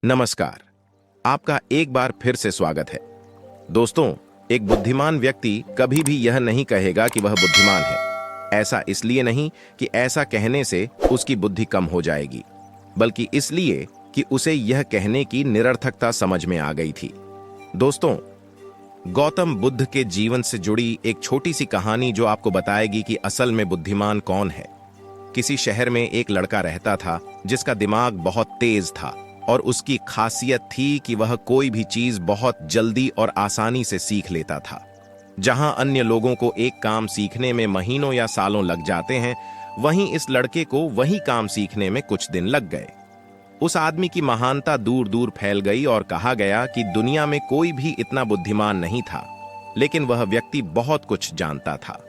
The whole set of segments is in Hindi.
नमस्कार। आपका एक बार फिर से स्वागत है। दोस्तों, एक बुद्धिमान व्यक्ति कभी भी यह नहीं कहेगा कि वह बुद्धिमान है। ऐसा इसलिए नहीं कि ऐसा कहने से उसकी बुद्धि कम हो जाएगी, बल्कि इसलिए कि उसे यह कहने की निरर्थकता समझ में आ गई थी। दोस्तों, गौतम बुद्ध के जीवन से जुड़ी एक छोटी सी कहानी जो आपको बताएगी कि असल में बुद्धिमान कौन है। किसी शहर में एक लड़का रहता था जिसका दिमाग बहुत तेज था और उसकी खासियत थी कि वह कोई भी चीज बहुत जल्दी और आसानी से सीख लेता था। जहां अन्य लोगों को एक काम सीखने में महीनों या सालों लग जाते हैं, वहीं इस लड़के को वही काम सीखने में कुछ दिन लग गए। उस आदमी की महानता दूर दूर फैल गई और कहा गया कि दुनिया में कोई भी इतना बुद्धिमान नहीं था, लेकिन वह व्यक्ति बहुत कुछ जानता था।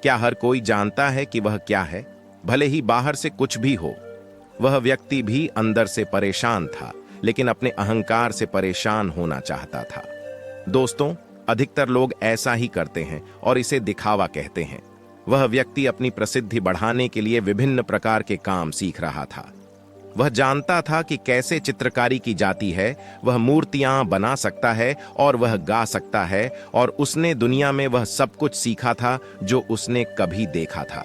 क्या हर कोई जानता है कि वह क्या है? भले ही बाहर से कुछ भी हो। वह व्यक्ति भी अंदर से परेशान था, लेकिन अपने अहंकार से परेशान होना चाहता था। दोस्तों, अधिकतर लोग ऐसा ही करते हैं और इसे दिखावा कहते हैं। वह व्यक्ति अपनी प्रसिद्धि बढ़ाने के लिए विभिन्न प्रकार के काम सीख रहा था। वह जानता था कि कैसे चित्रकारी की जाती है, वह मूर्तियां बना सकता है और वह गा सकता है, और उसने दुनिया में वह सब कुछ सीखा था जो उसने कभी देखा था।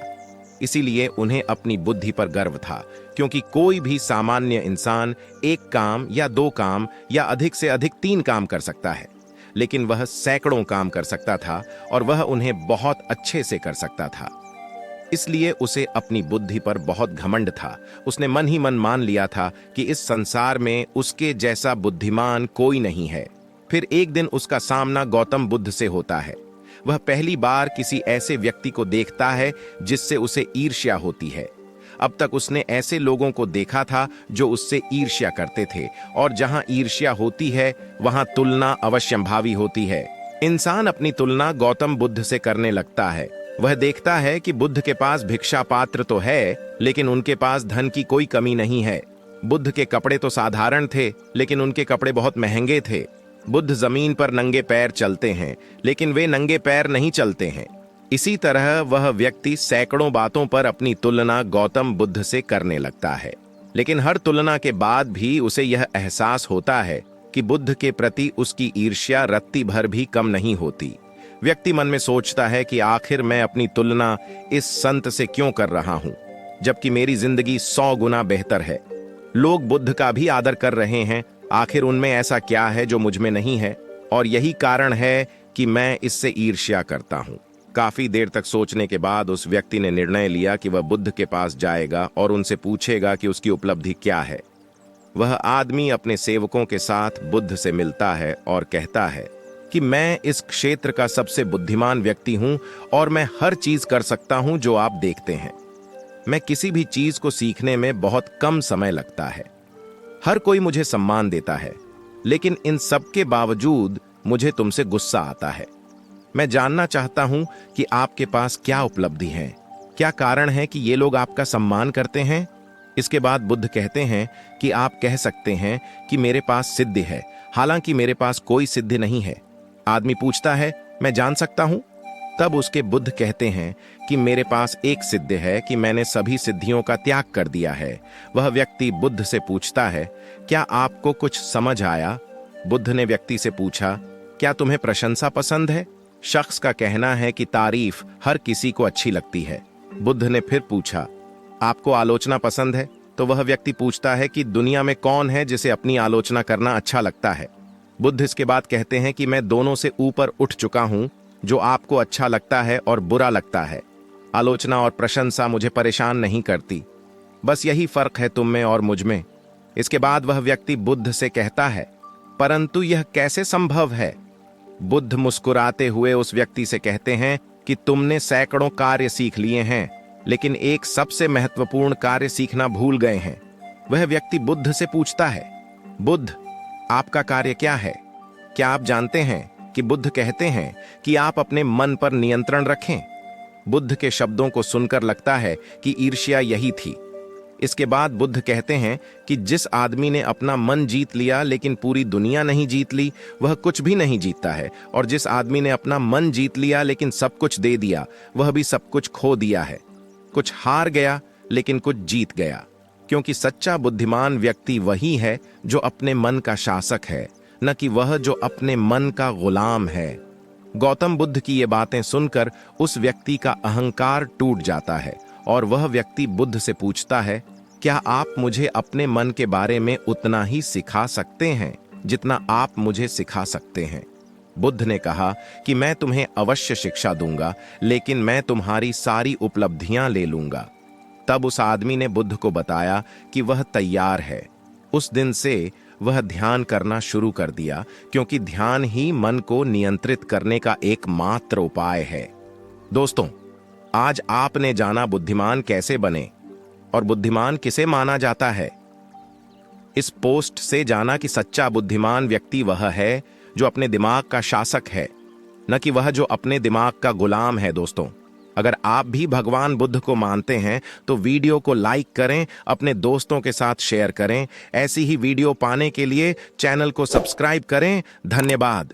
इसीलिए उन्हें अपनी बुद्धि पर गर्व था, क्योंकि कोई भी सामान्य इंसान एक काम या दो काम या अधिक से अधिक 3 काम कर सकता है, लेकिन वह सैकड़ों काम कर सकता था और वह उन्हें बहुत अच्छे से कर सकता था। इसलिए उसे अपनी बुद्धि पर बहुत घमंड था। उसने मन ही मन मान लिया था कि इस संसार में उसके जैसा बुद्धिमान कोई नहीं है। फिर एक दिन उसका सामना गौतम बुद्ध से होता है। वह पहली बार किसी ऐसे व्यक्ति को देखता है जिससे उसे ईर्ष्या होती है। अब तक उसने ऐसे लोगों को देखा था जो उससे ईर्ष्या करते थे, और जहां ईर्ष्या होती है वहां तुलना अवश्यंभावी होती है। इंसान अपनी तुलना गौतम बुद्ध से करने लगता है। वह देखता है कि बुद्ध के पास भिक्षा पात्र तो है, लेकिन उनके पास धन की कोई कमी नहीं है। बुद्ध के कपड़े तो साधारण थे, लेकिन उनके कपड़े बहुत महंगे थे। बुद्ध जमीन पर नंगे पैर चलते हैं, लेकिन वे नंगे पैर नहीं चलते हैं। इसी तरह वह व्यक्ति सैकड़ों बातों पर अपनी तुलना गौतम बुद्ध से करने लगता है, लेकिन हर तुलना के बाद भी उसे यह एहसास होता है कि बुद्ध के प्रति उसकी ईर्ष्या रत्ती भर भी कम नहीं होती। व्यक्ति मन में सोचता है कि आखिर मैं अपनी तुलना इस संत से क्यों कर रहा हूं, जबकि मेरी जिंदगी 100 गुना बेहतर है। लोग बुद्ध का भी आदर कर रहे हैं, आखिर उनमें ऐसा क्या है जो मुझ में नहीं है, और यही कारण है कि मैं इससे ईर्ष्या करता हूं। काफी देर तक सोचने के बाद उस व्यक्ति ने निर्णय लिया कि वह बुद्ध के पास जाएगा और उनसे पूछेगा कि उसकी उपलब्धि क्या है। वह आदमी अपने सेवकों के साथ बुद्ध से मिलता है और कहता है कि मैं इस क्षेत्र का सबसे बुद्धिमान व्यक्ति हूं और मैं हर चीज कर सकता हूं जो आप देखते हैं। मैं किसी भी चीज को सीखने में बहुत कम समय लगता है। हर कोई मुझे सम्मान देता है, लेकिन इन सब के बावजूद मुझे तुमसे गुस्सा आता है। मैं जानना चाहता हूं कि आपके पास क्या उपलब्धि है, क्या कारण है कि ये लोग आपका सम्मान करते हैं। इसके बाद बुद्ध कहते हैं कि आप कह सकते हैं कि मेरे पास सिद्धि है, हालांकि मेरे पास कोई सिद्धि नहीं है। आदमी पूछता है, मैं जान सकता हूं? तब उसके बुद्ध कहते हैं कि मेरे पास एक सिद्धि है कि मैंने सभी सिद्धियों का त्याग कर दिया है। वह व्यक्ति बुद्ध से पूछता है, क्या आपको कुछ समझ आया? बुद्ध ने व्यक्ति से पूछा, क्या तुम्हें प्रशंसा पसंद है? शख्स का कहना है कि तारीफ हर किसी को अच्छी लगती है। बुद्ध ने फिर पूछा, आपको आलोचना पसंद है? तो वह व्यक्ति पूछता है कि दुनिया में कौन है जिसे अपनी आलोचना करना अच्छा लगता है? बुद्ध इसके बाद कहते हैं कि मैं दोनों से ऊपर उठ चुका हूं। जो आपको अच्छा लगता है और बुरा लगता है, आलोचना और प्रशंसा मुझे परेशान नहीं करती। बस यही फर्क है तुम में और मुझ में। इसके बाद वह व्यक्ति बुद्ध से कहता है, परंतु यह कैसे संभव है? बुद्ध मुस्कुराते हुए उस व्यक्ति से कहते हैं कि तुमने सैकड़ों कार्य सीख लिए हैं, लेकिन एक सबसे महत्वपूर्ण कार्य सीखना भूल गए हैं। वह व्यक्ति बुद्ध से पूछता है, बुद्ध, आपका कार्य क्या है? क्या आप जानते हैं कि बुद्ध कहते हैं कि आप अपने मन पर नियंत्रण रखें? बुद्ध के शब्दों को सुनकर लगता है कि ईर्ष्या यही थी। इसके बाद बुद्ध कहते हैं कि जिस आदमी ने अपना मन जीत लिया लेकिन पूरी दुनिया नहीं जीत ली, वह कुछ भी नहीं जीतता है, और जिस आदमी ने अपना मन जीत लिया लेकिन सब कुछ दे दिया, वह भी सब कुछ खो दिया है। कुछ हार गया लेकिन कुछ जीत गया। क्योंकि सच्चा बुद्धिमान व्यक्ति वही है जो अपने मन का शासक है, न कि वह जो अपने मन का गुलाम है। गौतम बुद्ध की ये बातें सुनकर उस व्यक्ति का अहंकार टूट जाता है और वह व्यक्ति बुद्ध से पूछता है, क्या आप मुझे अपने मन के बारे में उतना ही सिखा सकते हैं जितना आप मुझे सिखा सकते हैं? बुद्ध ने कहा कि मैं तुम्हें अवश्य शिक्षा दूंगा, लेकिन मैं तुम्हारी सारी उपलब्धियां ले लूंगा। तब उस आदमी ने बुद्ध को बताया कि वह तैयार है। उस दिन से वह ध्यान करना शुरू कर दिया, क्योंकि ध्यान ही मन को नियंत्रित करने का एकमात्र उपाय है। दोस्तों, आज आपने जाना बुद्धिमान कैसे बने और बुद्धिमान किसे माना जाता है। इस पोस्ट से जाना कि सच्चा बुद्धिमान व्यक्ति वह है जो अपने दिमाग का शासक है, न कि वह जो अपने दिमाग का गुलाम है। दोस्तों, अगर आप भी भगवान बुद्ध को मानते हैं तो वीडियो को लाइक करें, अपने दोस्तों के साथ शेयर करें। ऐसी ही वीडियो पाने के लिए चैनल को सब्सक्राइब करें। धन्यवाद।